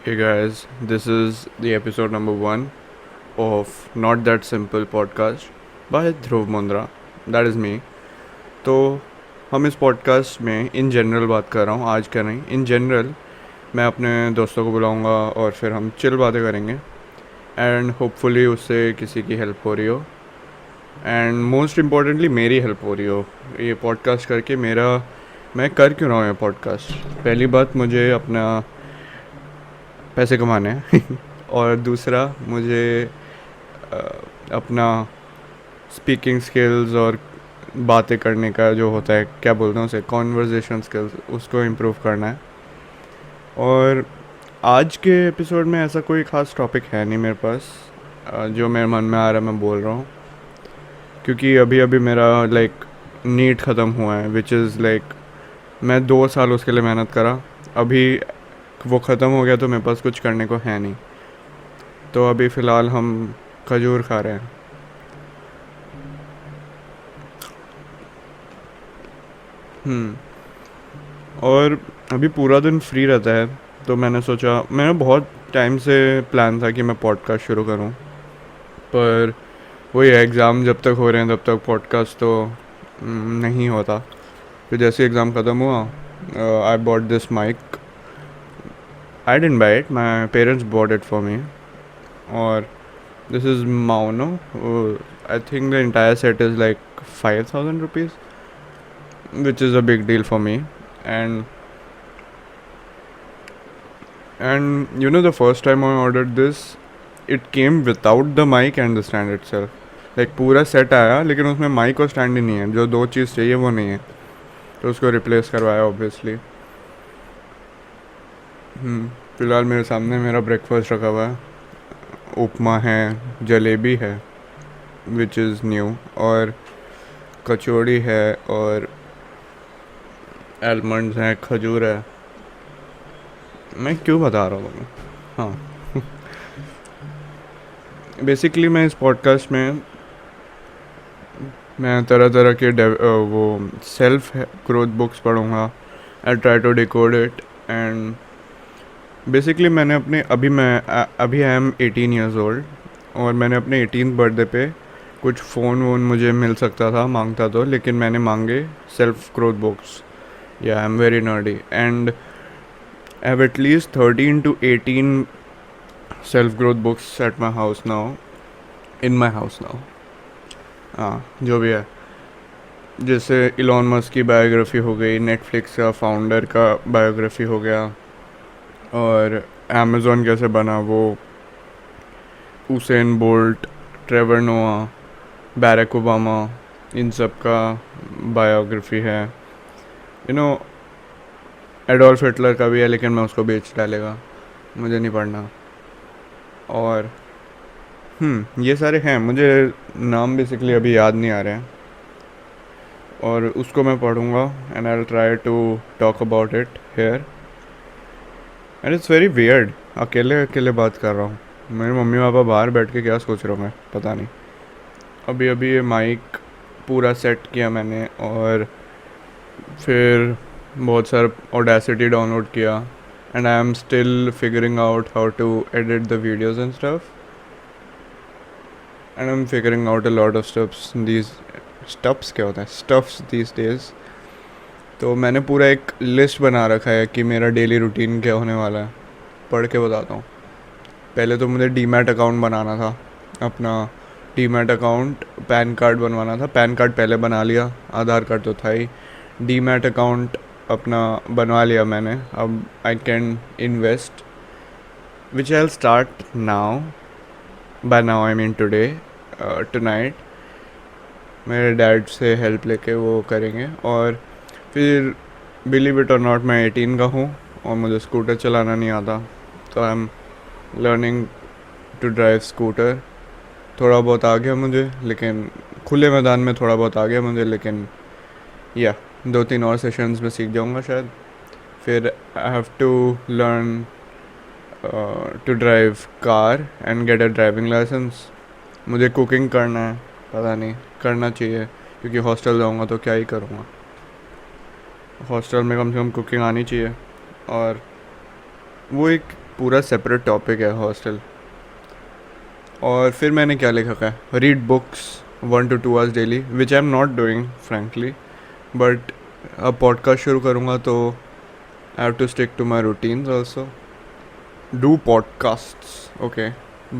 Hey guys, this is the episode number 1 of Not That Simple podcast by Dhruv Mundra. That is me. तो हम इस podcast में in general बात कर रहा हूँ, आज का नहीं, इन जनरल मैं अपने दोस्तों को बुलाऊँगा और फिर हम चिल बातें करेंगे एंड होपफुली उससे किसी की हेल्प हो रही हो एंड मोस्ट इम्पॉर्टेंटली मेरी हेल्प हो रही हो ये पॉडकास्ट करके। मैं कर क्यों रहा हूँ ये पॉडकास्ट? पहली बात, मुझे अपना पैसे कमाने हैं और दूसरा मुझे अ, अपना स्पीकिंग स्किल्स और बातें करने का जो होता है, क्या बोलते हैं उसे, कॉन्वर्जेशन स्किल्स, उसको इम्प्रूव करना है। और आज के एपिसोड में ऐसा कोई ख़ास टॉपिक है नहीं मेरे पास, जो मेरे मन में आ रहा है मैं बोल रहा हूँ, क्योंकि अभी अभी मेरा नीट ख़त्म हुआ है, विच इज़ मैं 2 साल उसके लिए मेहनत करा। अभी वो ख़त्म हो गया तो मेरे पास कुछ करने को है नहीं, तो अभी फ़िलहाल हम खजूर खा रहे हैं। और अभी पूरा दिन फ्री रहता है, तो मैंने सोचा, मेरा बहुत टाइम से प्लान था कि मैं पॉडकास्ट शुरू करूं, पर वही है, एग्ज़ाम जब तक हो रहे हैं तब तक पॉडकास्ट तो नहीं होता। फिर जैसे एग्ज़ाम ख़त्म हुआ, I bought this mic. I didn't buy it, my parents bought it for me. और दिस इज़ माउनो। I think the entire set is like 5,000 rupees, which is a big deal for me. And you know, the first time I ordered this, it came without the mic and the stand itself. पूरा set आया, लेकिन उसमें mic और stand ही नहीं है। जो दो चीज़ चाहिए वो नहीं है, तो उसको रिप्लेस करवाया ऑब्वियसली। फ़िलहाल मेरे सामने मेरा ब्रेकफास्ट रखा हुआ है। उपमा है, जलेबी है विच इज़ न्यू, और कचौड़ी है, और आलमंड्स हैं, खजूर है। मैं क्यों बता रहा हूँ? हाँ, बेसिकली मैं इस पॉडकास्ट में मैं तरह तरह के वो सेल्फ ग्रोथ बुक्स पढ़ूँगा। I try to decode it. And basically मैंने अपने अभी आई एम 18 ईयर्स ओल्ड, और मैंने अपने 18th बर्थडे पे कुछ फ़ोन वोन मुझे मिल सकता था, मांगता तो, लेकिन मैंने मांगे self growth books. Yeah I am very nerdy and I have at least 13 to 18 self growth books at my house now, in my house now. हाँ, जो भी है, जैसे इलॉन मस्क की बायोग्राफी हो गई, नेटफ्लिक्स का फाउंडर का बायोग्राफी हो गया, और अमेज़ॉन कैसे बना वो, उसेन बोल्ट, ट्रेवर नोआ, बैरक ओबामा, इन सब का बायोग्राफी है। यू नो, एडोल्फ हिटलर का भी है, लेकिन मैं उसको बेच डालेगा, मुझे नहीं पढ़ना। और ये सारे हैं, मुझे नाम बेसिकली अभी याद नहीं आ रहे हैं, और उसको मैं पढ़ूँगा and I will try to talk about it here. And it's very weird, अकेले अकेले बात कर रहा हूँ। मेरे मम्मी पापा बाहर बैठ के क्या सोच रहा हूँ मैं, पता नहीं। अभी अभी ये माइक पूरा सेट किया मैंने, और फिर बहुत सारा ऑडेसिटी डाउनलोड किया, and I am still figuring out how to edit the videos and stuff, and I am figuring out a lot of stuffs क्या होता है, स्टफ्स दीज डेज। तो मैंने पूरा एक लिस्ट बना रखा है कि मेरा डेली रूटीन क्या होने वाला है। पढ़ के बताता हूँ। पहले तो मुझे डीमैट अकाउंट बनाना था, अपना डीमैट अकाउंट, पैन कार्ड बनवाना था। पैन कार्ड पहले बना लिया, आधार कार्ड तो था ही। डीमैट अकाउंट अपना बनवा लिया मैंने। अब I can invest, which I will start now. By now I mean today, tonight. मेरे डैड से हेल्प लेके वो करेंगे। और फिर बिलीव इट और नॉट, मैं 18 का हूँ और मुझे स्कूटर चलाना नहीं आता, तो I am learning to drive scooter. थोड़ा बहुत आ गया मुझे, लेकिन खुले मैदान में थोड़ा बहुत आ गया मुझे, लेकिन या 2-3 और सेशंस में सीख जाऊँगा शायद। फिर I have to learn to drive car and get a driving licence. मुझे कुकिंग करना है, पता नहीं, करना चाहिए, क्योंकि हॉस्टल जाऊँगा तो क्या ही करूँगा। हॉस्टल में कम से कम कुकिंग आनी चाहिए। और वो एक पूरा सेपरेट टॉपिक है हॉस्टल। और फिर मैंने क्या लिखा है, read books 1 to 2 hours daily, which I am not doing frankly, but अब पॉडकास्ट शुरू करूँगा तो I have to stick to my routines also. Do podcasts, okay,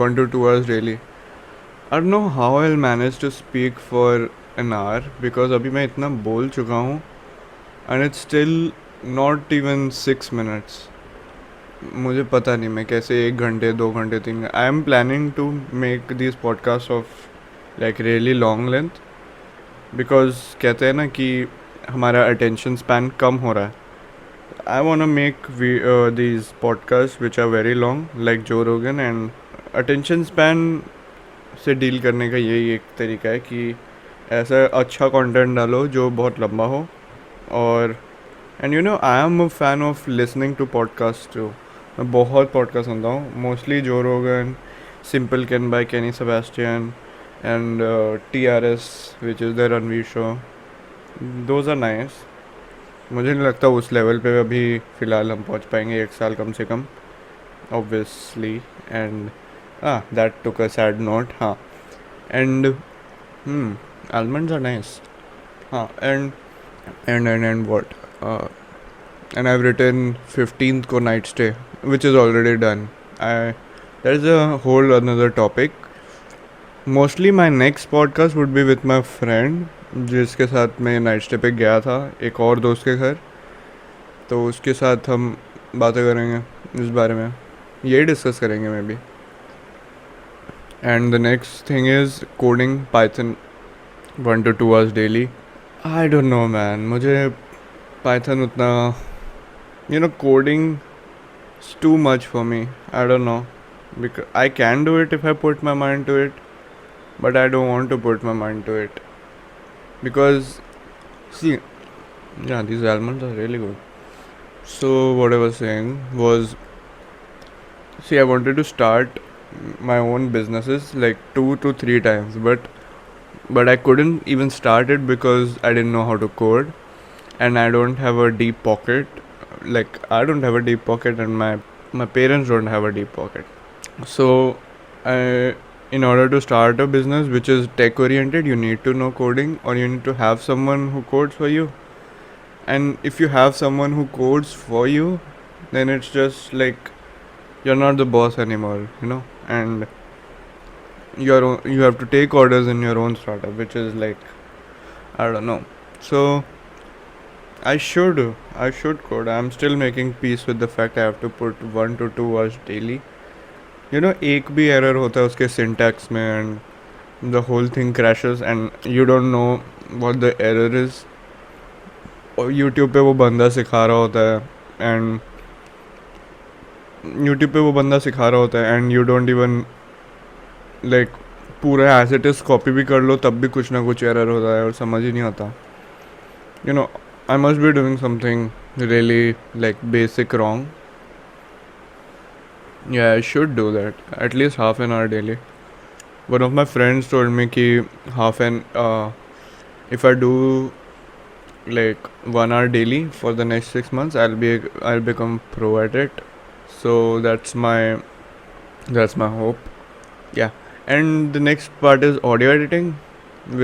1 to 2 hours daily. I don't know how I will manage to speak for an hour, because अभी मैं इतना बोल चुका हूँ and it's still not even 6 minutes। मुझे पता नहीं मैं कैसे 1 घंटे 2 घंटे 3 घंटे, I am planning to make this podcast of like really long length, because कहते हैं ना कि हमारा अटेंशन स्पैन कम हो रहा है। I want to make these podcast which are very long like Joe Rogan, and attention span से deal करने का यही एक तरीका है कि ऐसा अच्छा कंटेंट डालो जो बहुत लंबा हो। और and you know I am a fan of listening to podcast too. मैं बहुत पॉडकास्ट सुनता हूँ, mostly Joe Rogan, simple can by Kenny Sebastian and TRS which is the Ranveer show. Those are nice. मुझे नहीं लगता उस लेवल पे अभी फ़िलहाल हम पहुँच पाएंगे 1 साल कम से कम, obviously. And that took a sad note. हाँ, एंड आलमंड्स आर नाइस। हाँ, and what and I've written 15th को night stay, which is already done. There's a whole another topic. Mostly my next podcast would be with my friend जिसके साथ मैं night stay पे गया था एक और दोस्त के घर, तो उसके साथ हम बातें करेंगे इस बारे में, यही डिस्कस करेंगे may be. And the next thing is coding Python 1 to 2 hours daily. I don't no man, मुझे पाइथन उतना, you know, coding is too much for me. I don't know, because I can do it if I put my mind to it, but I don't want to put my mind to it, because see, yeah, these almonds are really good. So what I was saying was, see, I wanted to start my own businesses like 2 to 3 times, but I couldn't even start it because I didn't know how to code, and I don't have a deep pocket. Like, I don't have a deep pocket, and my parents don't have a deep pocket. So in order to start a business which is tech oriented, you need to know coding, or you need to have someone who codes for you. And if you have someone who codes for you, then it's just like you're not the boss anymore, you know. And you have to take orders in your own startup, which is like, I don't know. So I should code. I'm still making peace with the fact I have to put 1 to 2 hours daily. You know, एक भी error होता है उसके syntax में, and the whole thing crashes and you don't know what the error is. और YouTube पे वो बंदा सिखा रहा होता है, and YouTube पे वो बंदा सिखा रहा होता है and you don't even like पूरा as it is copy भी कर लो तब भी कुछ ना कुछ error होता है और समझ ही नहीं आता. You know, I must be doing something really like basic wrong. Yeah, I should do that at least half an hour daily. One of my friends told me कि if I do like 1 hour daily for the next 6 months, I'll become pro at it. So that's my hope. Yeah, and the next part is audio editing,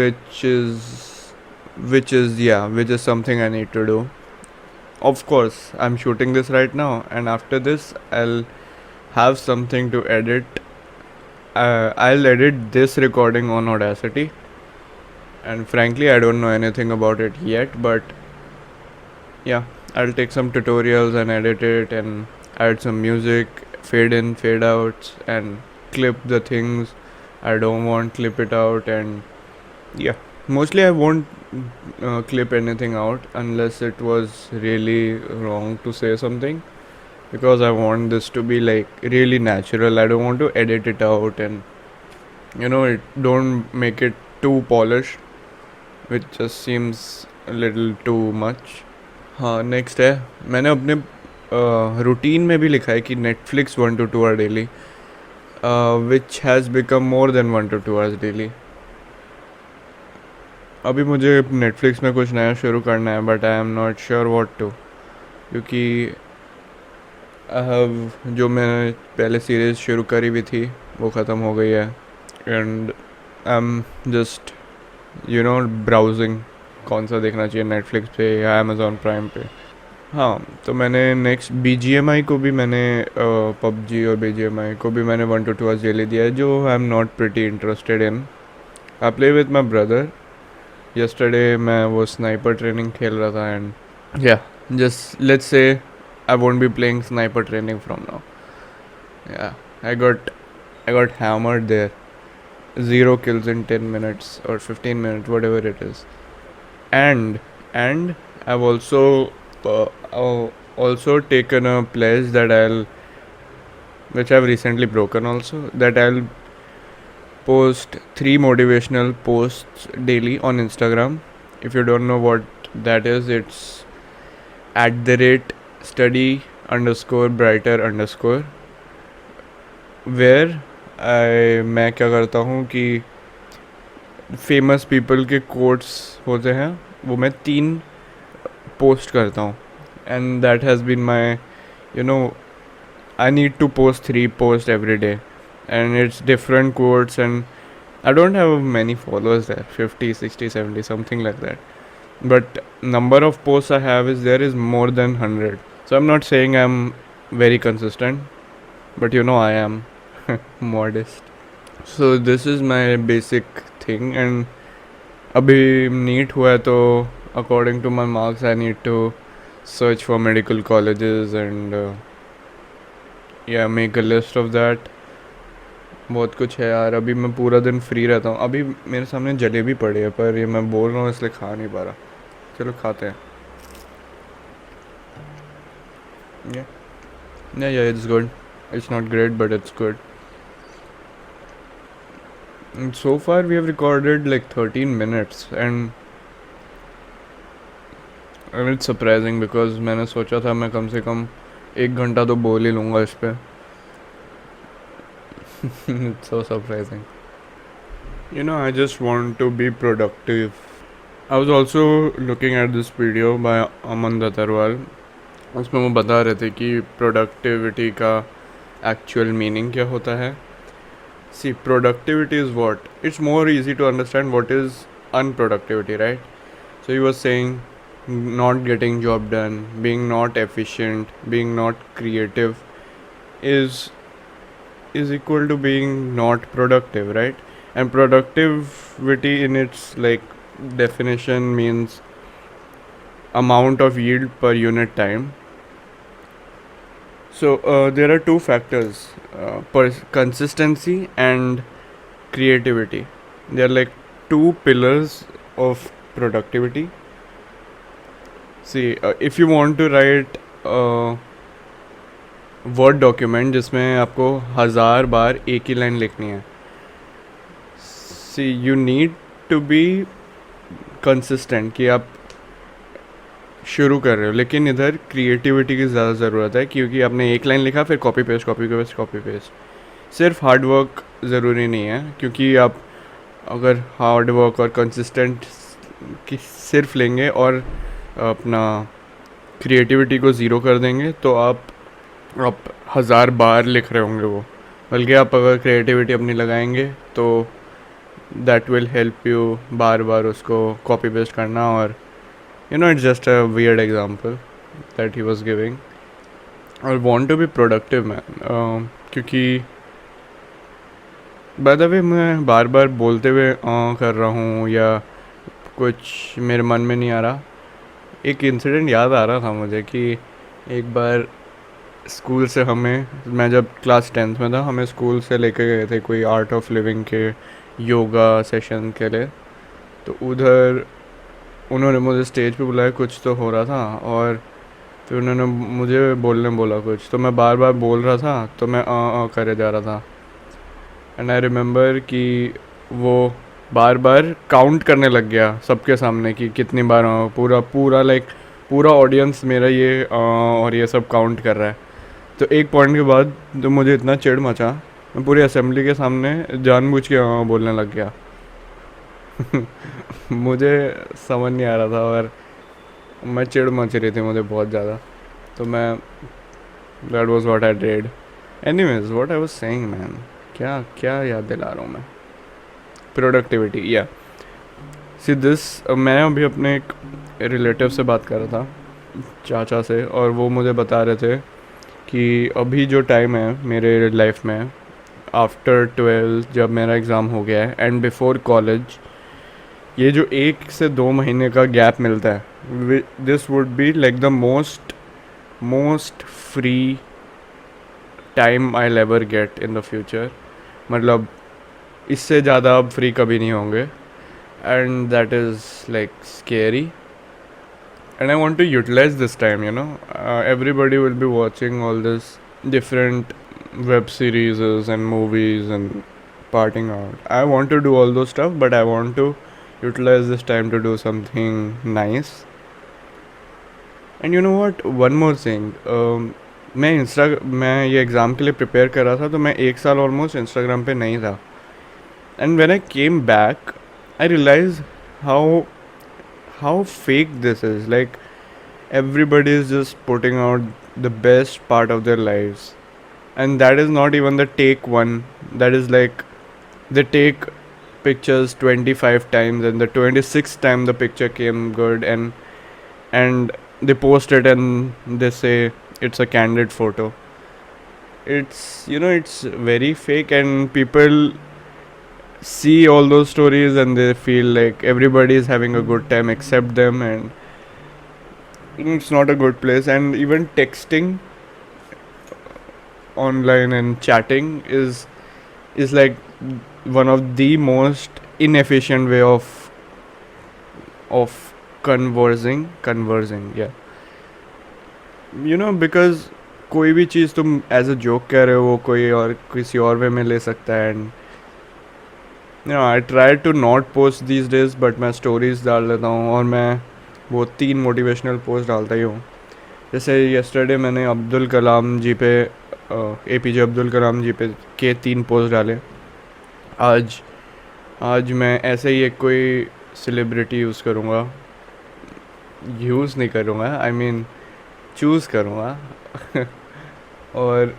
which is something I need to do. Of course, I'm shooting this right now, and after this I'll have something to edit. I'll edit this recording on Audacity, and frankly I don't know anything about it yet, but yeah, I'll take some tutorials and edit it and add some music, fade in, fade outs, and clip the things I don't want, clip it out. And yeah, mostly I won't clip anything out unless it was really wrong to say something, because I want this to be like really natural. I don't want to edit it out, and you know, it don't make it too polished, which just seems a little too much. हाँ, next है, मैंने अपने routine में भी लिखा है कि Netflix 1 to 2 hour daily, which has become more than 1 to 2 hours daily. अभी मुझे नेटफ्लिक्स में कुछ नया शुरू करना है, but I am not sure what to, क्योंकि जो मैं पहले सीरीज़ शुरू करी हुई थी वो ख़त्म हो गई है, and I am just browsing कौन सा देखना चाहिए नेटफ्लिक्स पे या अमेज़ॉन प्राइम पे। हाँ, तो मैंने नेक्स्ट BGMI को भी मैंने पबजी और BGMI को भी मैंने 1 to 2 hours डेली दिया है, जो आई am not pretty interested in. I play with my brother. Yesterday मैं वो स्नाइपर ट्रेनिंग खेल रहा था, एंड या just let's say I won't be playing sniper training from now. Yeah I got hammered there, 0 kills in 10 minutes or 15 minutes, whatever it is. And I've also taken a pledge that which I've recently broken also, that I'll post 3 motivational posts daily on Instagram. If you don't know what that is, it's @study_brighter_, where मैं क्या करता हूँ कि famous people के quotes होते हैं वो मैं 3 पोस्ट करता हूँ, and that has been my I need to post 3 posts every day, and it's different quotes, and I don't have many followers there, 50, 60, 70, something like that, but number of posts I have is more than 100. So I'm not saying I'm very consistent, but I am modest. So this is my basic thing, and अभी NEET हुआ है तो according to my marks I need to search for medical colleges and make a list of that. बहुत कुछ है यार। अभी मैं पूरा दिन फ्री रहता हूँ। अभी मेरे सामने जलेबी पड़ी है, पर ये मैं बोल रहा हूँ इसलिए खा नहीं पा रहा। चलो खाते हैं। Yeah, it's good. It's not great, but it's good. And so far we have recorded like 13 minutes, and it's surprising because मैंने सोचा था मैं कम से कम 1 घंटा तो बोल ही लूँगा इस पे। It's so surprising. I just want to be productive. I was also looking at this video by Aman Dattarwal. उसमें वो बता रहे थे कि प्रोडक्टिविटी का एक्चुअल मीनिंग क्या होता है। See, productivity is what? It's more easy to understand what is unproductivity, right? So he was saying not getting job done, being not efficient, being not creative is equal to being not productive, right? And productivity in its definition means amount of yield per unit time. So there are 2 factors, consistency and creativity. They are like 2 pillars of productivity. See, if you want to write a word document जिसमें आपको 1000 बार एक ही line लिखनी है, see, you need to be consistent कि आप शुरू कर रहे हो, लेकिन इधर क्रिएटिविटी की ज़्यादा ज़रूरत है, क्योंकि आपने एक लाइन लिखा फिर कॉपी पेस्ट। सिर्फ हार्ड वर्क ज़रूरी नहीं है, क्योंकि आप अगर हार्ड वर्क और कंसिस्टेंट की सिर्फ लेंगे और अपना क्रिएटिविटी को ज़ीरो कर देंगे तो आप 1000 बार लिख रहे होंगे वो। बल्कि आप अगर क्रिएटिविटी अपनी लगाएंगे तो दैट विल हेल्प यू बार बार उसको कॉपी पेस्ट करना। और it's just a weird example that he was giving. I want to be productive, man. क्योंकि by the way मैं बार बार बोलते हुए कर रहा हूँ या कुछ मेरे मन में नहीं आ रहा। एक इंसिडेंट याद आ रहा था मुझे कि एक बार स्कूल से मैं जब क्लास 10th में था, हमें स्कूल से लेके गए थे कोई आर्ट ऑफ लिविंग के योगा सेशन के लिए। तो उधर उन्होंने मुझे स्टेज पे बुलाया, कुछ तो हो रहा था, और फिर उन्होंने मुझे बोलने बोला कुछ, तो मैं बार बार बोल रहा था, तो मैं करे जा रहा था। एंड आई रिमेंबर कि वो बार बार काउंट करने लग गया सबके सामने कि कितनी बार पूरा ऑडियंस मेरा ये और ये सब काउंट कर रहा है। तो एक पॉइंट के बाद तो मुझे इतना चिढ़ मचा, मैं पूरी असेंबली के सामने जानबूझ के बोलने लग गया। मुझे समझ नहीं आ रहा था और मैं चिढ़ मच रही थी मुझे बहुत ज़्यादा। तो मैं that was what I did. Anyways, what I was saying man, क्या क्या याद दिला रहा हूँ मैं. प्रोडक्टिविटी, या सी दिस. मैं अभी अपने एक रिलेटिव से बात कर रहा था, चाचा से, और वो मुझे बता रहे थे कि अभी जो टाइम है मेरे लाइफ में, आफ्टर 12 जब मेरा एग्ज़ाम हो गया है एंड बिफोर कॉलेज, ये जो 1 से 2 महीने का गैप मिलता है, this would be like the most free time I ever get in the future. मतलब इससे ज़्यादा अब फ्री कभी नहीं होंगे. And that is like scary. And I want to utilize this time, everybody will be watching all this different web series and movies and partying out. I want to do all those stuff, but I want to utilize this time to do something nice. And you know what, one more thing, मैं ये exam के लिए prepare कर रहा था, तो मैं 1 साल ऑलमोस्ट इंस्टाग्राम पे नहीं था. And when I came back, I realise how fake this is. Like, everybody is just putting out the best part of their lives, and that is not even the take one. That is like they take pictures 25 times, and the 26th time the picture came good, and they post it and they say it's a candid photo. It's very fake, and people see all those stories and they feel like everybody is having a good time except them, and it's not a good place. And even texting online and chatting is like one of the most inefficient way of conversing, yeah. Because कोई भी चीज़ तुम as a joke कह रहे हो, वो कोई और किसी और वे में ले सकता है. And I try to not post these days, but मैं स्टोरीज डाल लेता हूँ, और मैं वो 3 मोटिवेशनल पोस्ट डालता ही हूँ. जैसे येस्टरडे मैंने अब्दुल कलाम जी पे, APJ अब्दुल कलाम जी पे के 3 पोस्ट डाले. आज मैं ऐसे ही एक कोई सेलिब्रिटी यूज़ नहीं करूँगा, आई मीन चूज़ करूँगा और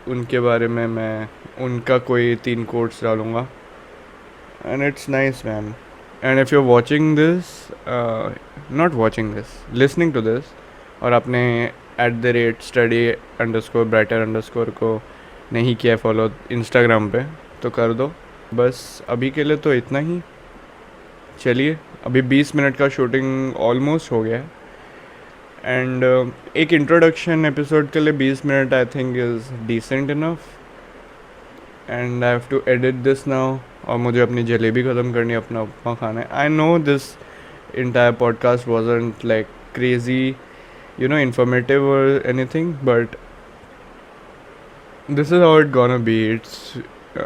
उनके बारे में मैं उनका कोई 3 कोट्स डालूँगा. And it's nice, man. And if you're watching this, not watching this, listening to this, और आपने @study_brighter_ को नहीं किया फॉलो इंस्टाग्राम पे, तो कर दो. बस अभी के लिए तो इतना ही. चलिए, अभी 20 मिनट का शूटिंग ऑलमोस्ट हो गया है. एंड एक इंट्रोडक्शन एपिसोड के लिए 20 minute I think is decent enough. And I have to edit this now, और मुझे अपनी जलेबी ख़त्म करनी है, अपना उपमा खाना है. I know this entire podcast wasn't like crazy informative or anything, but this is how it gonna be.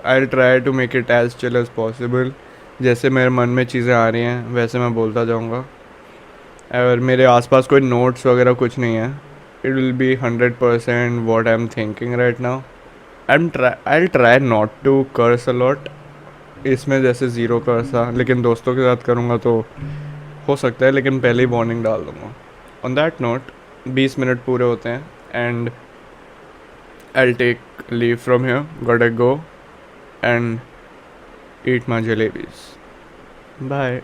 I'll try to make it as chill as possible. जैसे मेरे मन में चीज़ें आ रही हैं वैसे मैं बोलता जाऊँगा. और मेरे आसपास कोई नोट्स वगैरह कुछ नहीं है. It will be 100% what I'm thinking right now. I'll try not to curse a lot. इसमें जैसे 0 कर्स था, लेकिन दोस्तों के साथ करूँगा तो हो सकता है, लेकिन पहले ही वार्निंग डाल दूँगा. ऑन दैट नोट, 20 मिनट पूरे होते हैं, and I'll take leave from here, gotta go and eat my jalebis. Bye.